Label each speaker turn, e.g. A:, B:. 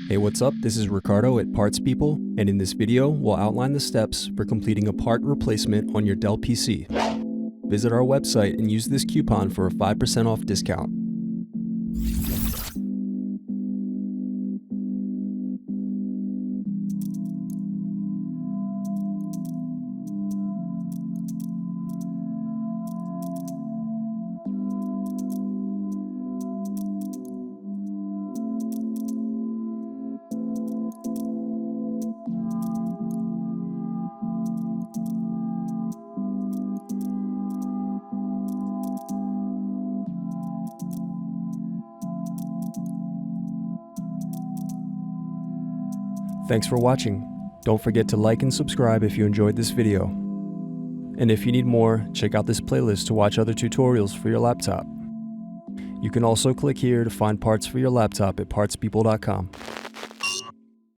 A: Hey, what's up? This is Ricardo at Parts People, and in this video, we'll outline the steps for completing a part replacement on your Dell PC. Visit our website and use this coupon for a 5% off discount. Thanks for watching. Don't forget to like and subscribe if you enjoyed this video. And if you need more, check out this playlist to watch other tutorials for your laptop. You can also click here to find parts for your laptop at partspeople.com.